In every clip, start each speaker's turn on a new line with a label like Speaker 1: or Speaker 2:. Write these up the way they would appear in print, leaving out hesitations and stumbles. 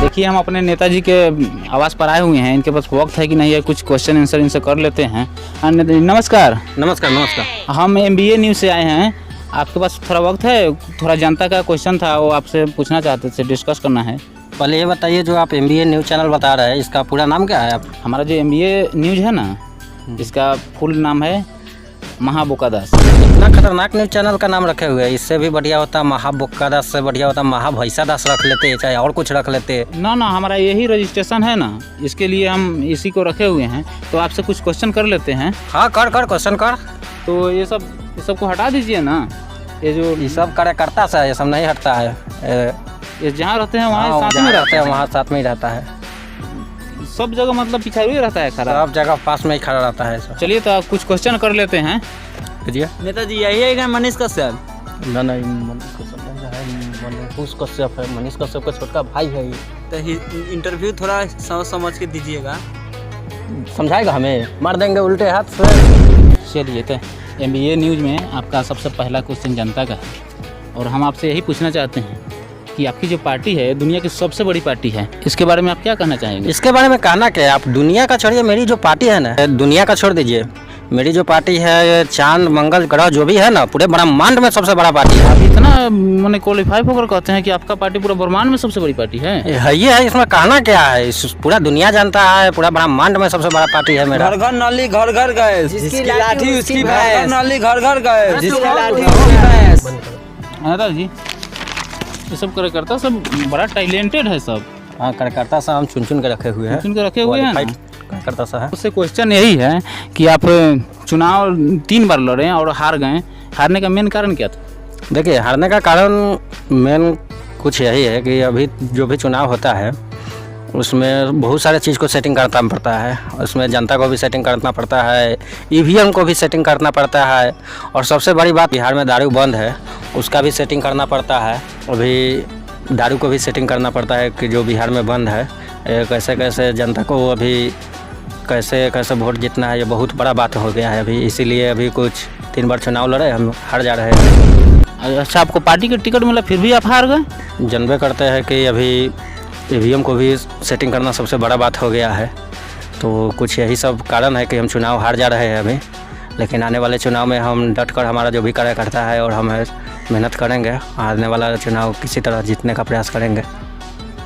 Speaker 1: देखिए हम अपने नेताजी के आवास पर आए हुए हैं, इनके पास वक्त है कि नहीं है, कुछ क्वेश्चन आंसर इनसे कर लेते हैं। नमस्कार।
Speaker 2: नमस्कार नमस्कार।
Speaker 1: हम MBA न्यूज़ से आए हैं, आपके पास थोड़ा वक्त है? थोड़ा जनता का क्वेश्चन था, वो आपसे पूछना चाहते थे, डिस्कस करना है।
Speaker 2: पहले ये बताइए, जो आप MBA न्यूज़ चैनल बता रहे हैं, इसका पूरा नाम क्या है? आप
Speaker 1: हमारा जो MBA न्यूज़ है ना, इसका फुल नाम है महाबोकादास।
Speaker 2: इतना खतरनाक न्यूज़ चैनल का नाम रखे हुए हैं, इससे भी बढ़िया होता महाबोकादास से बढ़िया होता महाभैसादास रख लेते, चाहे और कुछ रख लेते।
Speaker 1: ना हमारा यही रजिस्ट्रेशन है ना, इसके लिए हम इसी को रखे हुए हैं। तो आपसे कुछ क्वेश्चन कर लेते हैं।
Speaker 2: हाँ कर क्वेश्चन कर।
Speaker 1: तो ये सब को हटा दीजिए ना।
Speaker 2: ये सब कार्यकर्ता से ये सब नहीं हटता है।
Speaker 1: ये जहाँ रहते हैं वहाँ साथ में रहते हैं,
Speaker 2: वहाँ साथ में ही रहता है।
Speaker 1: सब जगह मतलब पीछे ही रहता है, खड़ा
Speaker 2: सब जगह पास में ही खड़ा रहता है सब।
Speaker 1: चलिए तो आप कुछ क्वेश्चन कर लेते हैं।
Speaker 3: नेताजी यही है मनीष कश्यप?
Speaker 2: नहीं, मनीष कश्यप है। मनीष कश्यप का छोटका भाई है ये।
Speaker 3: तो इंटरव्यू थोड़ा समझ के दीजिएगा।
Speaker 2: समझाएगा हमें, मार देंगे उल्टे हाथ से।
Speaker 1: चलिए तो MBA न्यूज़ में आपका सबसे पहला क्वेश्चन जनता का है, और हम आपसे यही पूछना चाहते हैं कि आपकी जो पार्टी है दुनिया की सबसे बड़ी पार्टी है, इसके बारे में आप क्या कहना चाहेंगे?
Speaker 2: इसके बारे में कहना क्या है, आप दुनिया का छोड़िए, मेरी जो पार्टी है ना, दुनिया का छोड़ दीजिए, मेरी जो पार्टी है चांद मंगल ग्रह जो भी है ना, पूरे ब्रह्मांड में सबसे बड़ा पार्टी है।
Speaker 1: आप इतना मैंने क्वालिफाई होकर कहते हैं कि आपका पार्टी पूरा ब्रह्मांड में सबसे बड़ी पार्टी है।
Speaker 2: ये है, इसमें कहना क्या है, पूरा दुनिया जानता है, पूरा ब्रह्मांड में सबसे बड़ा पार्टी है मेरा।
Speaker 3: घर घर नाली घर घर गैस, जिसकी लाठी उसकी भैंस। नाली घर घर गैस, जिसकी लाठी उसकी भैंस।
Speaker 1: नेताजी ये सब कार्यकर्ता सब बड़ा टैलेंटेड है सब।
Speaker 2: हाँ, कार्यकर्ता सब हम चुन के रखे हुए हैं,
Speaker 1: चुन के रखे हुए हैं।
Speaker 2: कार्यकर्ता सा है।
Speaker 1: उससे क्वेश्चन यही है कि आप चुनाव 3 बार लड़े और हार गए, हारने का मेन कारण क्या था?
Speaker 2: देखिए, हारने का कारण मेन कुछ यही है कि अभी जो भी चुनाव होता है उसमें बहुत सारे चीज़ को सेटिंग करना पड़ता है। उसमें जनता को भी सेटिंग करना पड़ता है, EVM को भी सेटिंग करना पड़ता है, और सबसे बड़ी बात, बिहार में दारू बंद है, उसका भी सेटिंग करना पड़ता है। अभी दारू को भी सेटिंग करना पड़ता है कि जो बिहार में बंद है, कैसे जनता को अभी कैसे वोट जीतना है, ये बहुत बड़ा बात हो गया है अभी। इसीलिए अभी कुछ 3 बार चुनाव लड़े, हम हार जा रहे हैं।
Speaker 1: अच्छा, आपको पार्टी का टिकट मिला फिर भी आप हार गए?
Speaker 2: जानबे करते हैं कि अभी EVM को भी सेटिंग करना सबसे बड़ा बात हो गया है। तो कुछ यही सब कारण है कि हम चुनाव हार जा रहे हैं अभी। लेकिन आने वाले चुनाव में हम डट कर, हमारा जो भी कार्यकर्ता है और हम मेहनत करेंगे, आने वाला चुनाव किसी तरह जीतने का प्रयास करेंगे।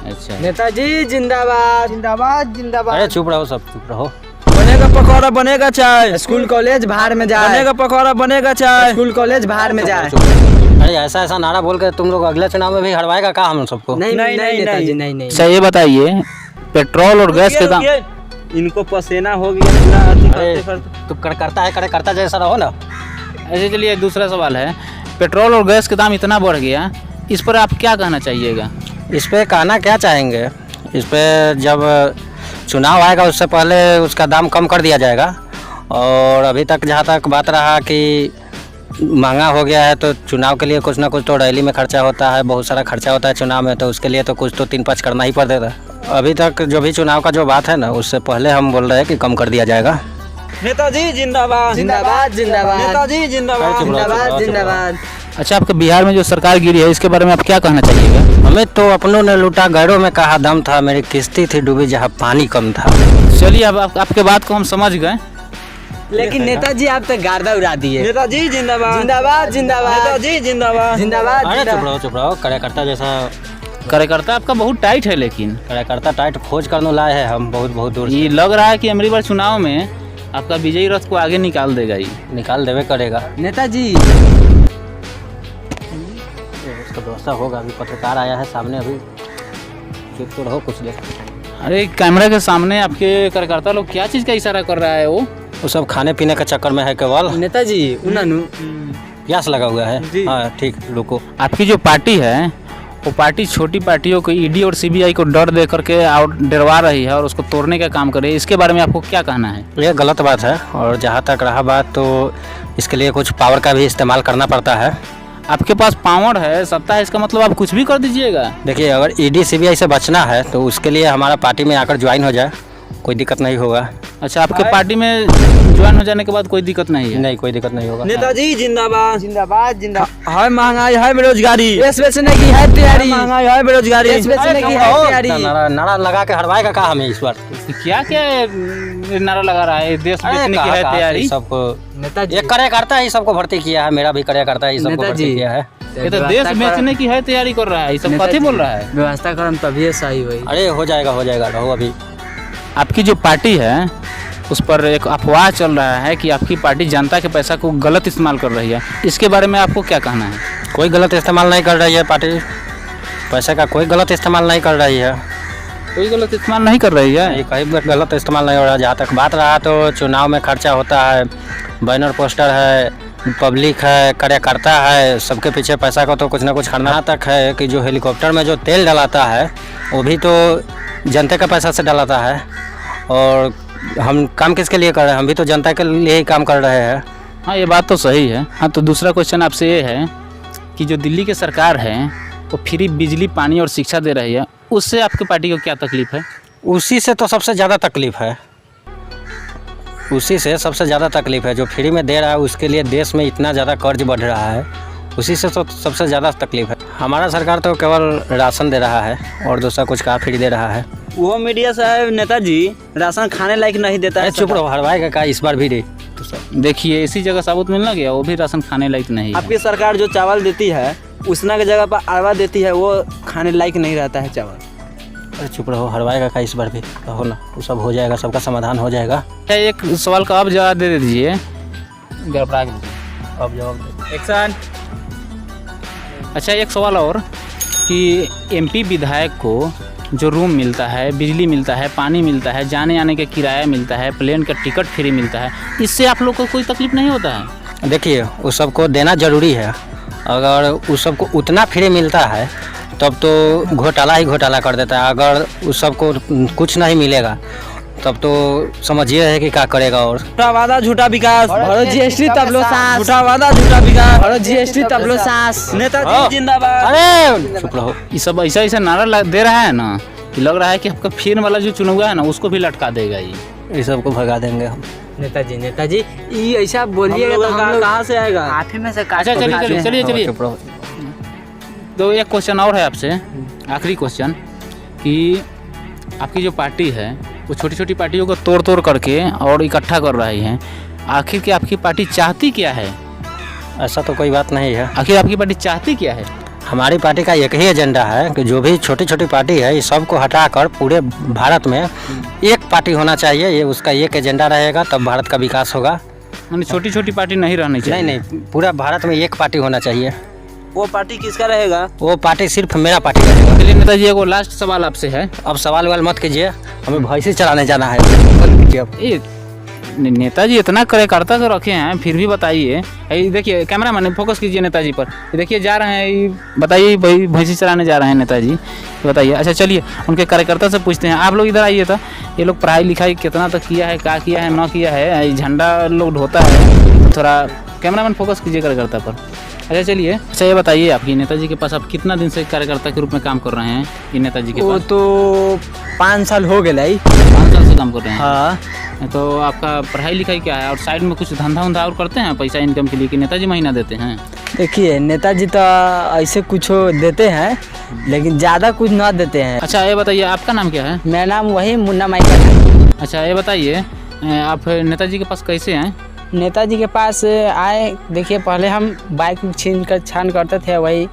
Speaker 1: अच्छा,
Speaker 3: नेताजी जिंदाबाद जिंदाबाद जिंदाबाद।
Speaker 2: अरे चुप रहो, सब चुप रहो।
Speaker 3: बनेगा पकौड़ा बनेगा चाय,
Speaker 4: स्कूल कॉलेज बाहर में जाए।
Speaker 3: बनेगा पकौड़ा बनेगा चाय,
Speaker 4: स्कूल कॉलेज बाहर में जाए।
Speaker 2: अरे ऐसा नारा बोल के तुम लोग अगले चुनाव में भी हरवाएगा क्या हम सबको?
Speaker 4: नहीं नेताजी, नहीं।
Speaker 1: अच्छा ये बताइए, पेट्रोल और गैस के दाम,
Speaker 3: इनको पसीना हो गया पूरा अथी करते।
Speaker 2: तू कार्यकर्ता जैसा रहो ना।
Speaker 1: ऐसे चलिए दूसरा सवाल है, पेट्रोल और गैस के दाम इतना बढ़ गया, इस पर आप क्या कहना चाहिएगा?
Speaker 2: इस पे कहना क्या चाहेंगे, इस पे जब चुनाव आएगा उससे पहले उसका दाम कम कर दिया जाएगा। और अभी तक जहाँ तक बात रहा कि महंगा हो गया है, तो चुनाव के लिए कुछ ना कुछ तो रैली में खर्चा होता है, बहुत सारा खर्चा होता है चुनाव में, तो उसके लिए तो कुछ तो 3-5 करना ही पड़ता है। अभी तक जो भी चुनाव का जो बात है ना, उससे पहले हम बोल रहे हैं कि कम कर दिया जाएगा।
Speaker 3: नेताजी जिंदाबाद
Speaker 4: जिंदाबाद जिंदाबाद।
Speaker 3: नेताजी जिंदाबाद
Speaker 4: जिंदाबाद जिंदाबाद।
Speaker 1: अच्छा, आपके बिहार में जो सरकार गिरी है, इसके बारे में आप क्या कहना चाहिएगा?
Speaker 2: हमें तो अपनों ने लूटा, गैरों में कहा दम था, मेरी किस्ती थी डूबी जहाँ पानी कम था।
Speaker 1: चलिए अब आपके बात को हम समझ गए,
Speaker 4: लेकिन नेताजी आप तो गार्दा उड़ा दिए।
Speaker 3: नेताजी जिंदाबाद
Speaker 4: जिंदाबाद जिंदाबाद।
Speaker 3: नेताजी जिंदाबाद
Speaker 4: जिंदाबाद।
Speaker 2: अरे चुप रहो, कार्यकर्ता जैसा
Speaker 1: कार्यकर्ता आपका बहुत टाइट है, लेकिन
Speaker 2: कार्यकर्ता टाइट खोज करने लाए हैं हम बहुत दूर से।
Speaker 1: ये लग रहा है कि अगली बार चुनाव में आपका विजयी रथ को आगे निकाल देगा, ये
Speaker 2: निकाल देवे करेगा।
Speaker 4: नेताजी
Speaker 2: उसका व्यवस्था होगा, अभी पत्रकार आया है सामने, अभी चुप तो रहो कुछ देर।
Speaker 1: अरे कैमरा के सामने आपके कार्यकर्ता लोग क्या चीज़ का इशारा कर रहा है? वो
Speaker 2: सब खाने पीने के चक्कर में है केवल।
Speaker 4: नेताजी उन्होंने
Speaker 2: प्यास लगा हुआ है। हाँ ठीक, रुको।
Speaker 1: आपकी जो पार्टी है वो पार्टी छोटी पार्टियों को ED और CBI को डर दे करके डरवा रही है और उसको तोड़ने का काम कर रही है, इसके बारे में आपको क्या कहना है?
Speaker 2: ये गलत बात है, और जहाँ तक रहा बात, तो इसके लिए कुछ पावर का भी इस्तेमाल करना पड़ता है।
Speaker 1: आपके पास पावर है, सत्ता है, इसका मतलब आप कुछ भी कर दीजिएगा?
Speaker 2: देखिए, अगर ED CBI से बचना है तो उसके लिए हमारा पार्टी में आकर ज्वाइन हो जाए, कोई दिक्कत नहीं होगा।
Speaker 1: अच्छा, आपके पार्टी में ज्वाइन हो जाने के बाद कोई दिक्कत नहीं है?
Speaker 2: नहीं, कोई दिक्कत नहीं होगा।
Speaker 3: नेताजी जिंदाबाद।
Speaker 4: जिंदाबाद जिंदाबाद।
Speaker 3: है महंगाई, है बेरोजगारी,
Speaker 4: देश बेचने की है तैयारी।
Speaker 3: महंगाई, है बेरोजगारी।
Speaker 4: देश बेचने की है तैयारी।
Speaker 2: नारा लगा के हरवाएगा का हमें इस बार?
Speaker 1: क्या क्या नारा लगा रहा है? देश बेचने की है तैयारी।
Speaker 2: सबको
Speaker 4: नेताजी
Speaker 2: एक कार्यकर्ता ही सबको भर्ती किया है, मेरा भी कार्यकर्ता ही सबको
Speaker 4: नेताजी।
Speaker 2: भर्ती किया है।
Speaker 1: ये तो देश बेचने की है तैयारी कर रहा है, ये सब कथी बोल रहा है?
Speaker 4: व्यवस्था करम तभी सही हुई।
Speaker 2: अरे हो जाएगा रहो अभी।
Speaker 1: आपकी जो पार्टी है उस पर एक अफवाह चल रहा है कि आपकी पार्टी जनता के पैसा को गलत इस्तेमाल कर रही है, इसके बारे में आपको क्या कहना है?
Speaker 2: कोई गलत इस्तेमाल नहीं कर रही है पार्टी, पैसे का कोई गलत इस्तेमाल नहीं कर रही है।
Speaker 1: कोई गलत इस्तेमाल नहीं कर रही है?
Speaker 2: ये कहीं भी गलत इस्तेमाल नहीं हो रहा। जहाँ तक बात रहा तो चुनाव में खर्चा होता है, बैनर पोस्टर है, पब्लिक है, कार्यकर्ता है, सबके पीछे पैसा का तो कुछ ना कुछ खर्चा तक है कि जो हेलीकॉप्टर में जो तेल डलाता है वो भी तो जनता का पैसा से डलाता है। और हम काम किसके लिए कर रहे हैं? हम भी तो जनता के लिए ही काम कर रहे हैं।
Speaker 1: हाँ, ये बात तो सही है। हाँ, तो दूसरा क्वेश्चन आपसे ये है कि जो दिल्ली की सरकार है वो फ्री बिजली, पानी और शिक्षा दे रही है, उससे आपकी पार्टी को क्या तकलीफ है?
Speaker 2: उसी से तो सबसे ज़्यादा तकलीफ है, उसी से सबसे ज़्यादा तकलीफ है। जो फ्री में दे रहा है उसके लिए देश में इतना ज़्यादा कर्ज बढ़ रहा है, उसी से तो सबसे ज़्यादा तकलीफ है। हमारा सरकार तो केवल राशन दे रहा है और दूसरा कुछ कहाँ फ्री दे रहा है।
Speaker 3: वो मीडिया साहब नेताजी राशन खाने लायक नहीं देता है।
Speaker 2: चुप रहो, हरवाएगा का इस बार भी रे।
Speaker 1: देखिए, इसी जगह साबुत मिलना गया, वो भी राशन खाने लायक नहीं है।
Speaker 3: आपकी सरकार जो चावल देती है उसना की जगह पर अरवा देती है, वो खाने लायक नहीं रहता है चावल।
Speaker 2: अरे चुप रहो, हरवाएगा का इस बार भी, रहो ना, वो सब हो जाएगा, सबका समाधान हो जाएगा।
Speaker 1: एक सवाल का आप जवाब दे दीजिए।
Speaker 2: अब जवाब
Speaker 3: एक्शन।
Speaker 1: अच्छा, एक सवाल और कि एमपी विधायक को जो रूम मिलता है, बिजली मिलता है, पानी मिलता है, जाने आने का किराया मिलता है, प्लेन का टिकट फ्री मिलता है, इससे आप लोग को कोई तकलीफ नहीं होता है?
Speaker 2: देखिए, उस सबको देना ज़रूरी है। अगर उस सबको उतना फ्री मिलता है तब तो घोटाला ही घोटाला कर देता है। अगर उस सबको कुछ नहीं मिलेगा तब तो समझिए है कि क्या करेगा। और
Speaker 3: झूठा वादा झूठा विकास,
Speaker 4: भरो जीएसटी तबलो सांस।
Speaker 3: झूठा वादा झूठा विकास,
Speaker 4: भरो जीएसटी तबलो सांस।
Speaker 3: नेताजी जिंदाबाद।
Speaker 2: अरे चुप रहो,
Speaker 1: ये सब ऐसा नारा दे रहा है ना कि लग रहा है कि आपका फिर वाला जो चुनाव है ना उसको भी लटका देगा ये।
Speaker 2: इस सबको भगा देंगे हम।
Speaker 4: नेताजी ये ऐसा बोलिएगा तो हम लोग
Speaker 3: कहाँ से आएगा?
Speaker 4: आठे में से
Speaker 1: अच्छा, चलिए।
Speaker 2: चुप रहो।
Speaker 1: तो एक क्वेश्चन और है आपसे, आखिरी क्वेश्चन, कि आपकी जो पार्टी है वो छोटी छोटी पार्टियों को तोड़ करके और इकट्ठा कर रही है, आखिर की आपकी पार्टी चाहती क्या है?
Speaker 2: ऐसा तो कोई बात नहीं है।
Speaker 1: आखिर आपकी पार्टी चाहती क्या है?
Speaker 2: हमारी पार्टी का एक ही एजेंडा है कि जो भी छोटी छोटी पार्टी है इस सबको हटाकर पूरे भारत में एक पार्टी होना चाहिए। ये उसका एक एजेंडा रहेगा, तब भारत का विकास होगा।
Speaker 1: यानी छोटी छोटी पार्टी नहीं रहनी चाहिए?
Speaker 2: नहीं, पूरा भारत में एक पार्टी होना चाहिए।
Speaker 3: वो पार्टी किसका रहेगा?
Speaker 2: वो पार्टी सिर्फ मेरा पार्टी रहेगा।
Speaker 1: चलिए नेताजी, एगो लास्ट सवाल आपसे है।
Speaker 2: अब सवाल वाल मत कीजिए, हमें भैंसी चलाने जाना है।
Speaker 1: ये नेताजी इतना कार्यकर्ता तो रखे हैं, फिर भी बताइए। देखिए, कैमरा मैन फोकस कीजिए नेताजी पर। देखिए, जा रहे हैं, बताइए भाई, भैंसी चलाने जा रहे हैं नेताजी, बताइए। अच्छा, चलिए उनके कार्यकर्ता से पूछते हैं। आप लोग इधर आइए था। ये लोग पढ़ाई लिखाई कितना तक किया है, क्या किया है, ना किया है, झंडा लोग ढोता है, थोड़ा कैमरा मैन फोकस कीजिए कार्यकर्ता पर। अच्छा, चलिए। अच्छा, ये बताइए, आपकी नेताजी के पास आप कितना दिन से कार्यकर्ता के रूप में काम कर रहे हैं? ये नेताजी के
Speaker 4: वो
Speaker 1: पास
Speaker 4: तो 5 साल हो गए।
Speaker 1: 5 साल से काम कर रहे हैं।
Speaker 4: हाँ,
Speaker 1: तो आपका पढ़ाई लिखाई क्या है, और साइड में कुछ धंधा उंधा और करते हैं पैसा इनकम के लिए, कि नेताजी महीना देते हैं?
Speaker 4: देखिए, नेताजी तो ऐसे कुछ देते हैं लेकिन ज़्यादा कुछ ना देते हैं।
Speaker 1: अच्छा, ये बताइए, आपका नाम क्या है?
Speaker 4: मेरा नाम वही मुन्ना माइकल है।
Speaker 1: अच्छा, ये बताइए, आप नेताजी के पास कैसे हैं?
Speaker 4: नेताजी के पास आए, देखिए पहले हम बाइक छान करते थे, वही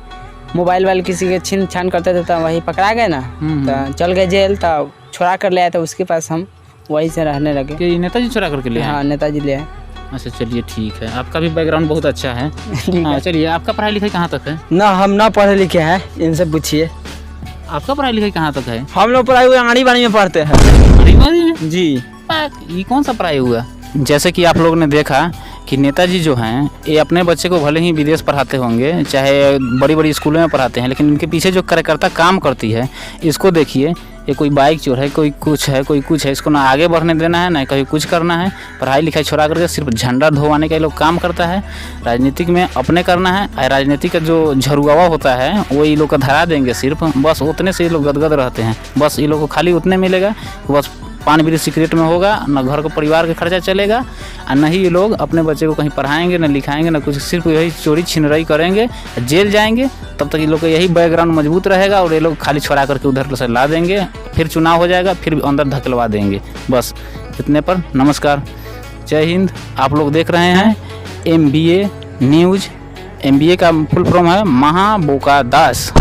Speaker 4: मोबाइल वाले किसी के छीन छान करते थे, तो वही पकड़ा गए ना, तो चल गए जेल, तो छुड़ा कर ले आए, तो उसके पास हम वहीं से रहने लगे।
Speaker 1: कि नेताजी चुरा करके ले आए?
Speaker 4: हाँ, नेताजी ले आए।
Speaker 1: अच्छा, चलिए ठीक है, आपका भी बैकग्राउंड बहुत अच्छा है। हाँ, चलिए, आपका पढ़ाई लिखाई कहाँ तक है?
Speaker 4: ना हम ना पढ़े लिखे हैं, इनसे पूछिए।
Speaker 1: आपका पढ़ाई लिखाई कहाँ तक है?
Speaker 3: हम लोग पढ़ाई हुए आंगनबाड़ी में पढ़ते हैं जी।
Speaker 1: ये कौन सा पढ़ाई हुआ? जैसे कि आप लोगों ने देखा कि नेताजी जो हैं ये अपने बच्चे को भले ही विदेश पढ़ाते होंगे, चाहे बड़ी बड़ी स्कूलों में पढ़ाते हैं, लेकिन इनके पीछे जो कार्यकर्ता काम करती है, इसको देखिए। ये कोई बाइक चोर है, कोई कुछ है, कोई कुछ है, इसको ना आगे बढ़ने देना है, ना कहीं कुछ करना है। पढ़ाई लिखाई छोड़ा करके सिर्फ झंडा धोवाने का ये लोग काम करता है। राजनीतिक में अपने करना है, और राजनीतिक का जो झरुआवा होता है वो ये लोग का धरा देंगे सिर्फ, बस उतने से ये लोग गदगद रहते हैं। बस ये लोग को खाली उतने मिलेगा, बस पान बीड़ी सिगरेट में होगा, न घर को परिवार का खर्चा चलेगा और न ही ये लोग अपने बच्चे को कहीं पढ़ाएंगे, न लिखाएंगे, न कुछ, सिर्फ यही चोरी छिनरई करेंगे, जेल जाएंगे। तब तक ये लोग का यही बैकग्राउंड मजबूत रहेगा और ये लोग खाली छोड़ा करके उधर से ला देंगे, फिर चुनाव हो जाएगा, फिर अंदर धकेलवा देंगे। बस इतने पर नमस्कार, जय हिंद। आप लोग देख रहे हैं MBA न्यूज़। MBA का फुल फॉर्म है महाबोका दास।